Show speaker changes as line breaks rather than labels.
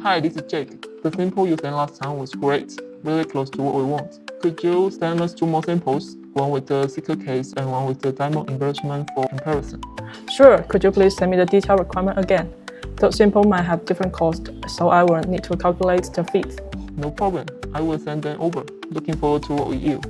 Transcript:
Hi, this is Jake. The sample you sent last time was great, really close to what we want. Could you send us 2 more samples, one with the seeker case and one with the diamond embellishment for comparison?
Sure, could you please send me the detailed requirement again? Those samples might have different costs, so I will need to calculate the fees.
No problem. I will send them over. Looking forward to what we yield.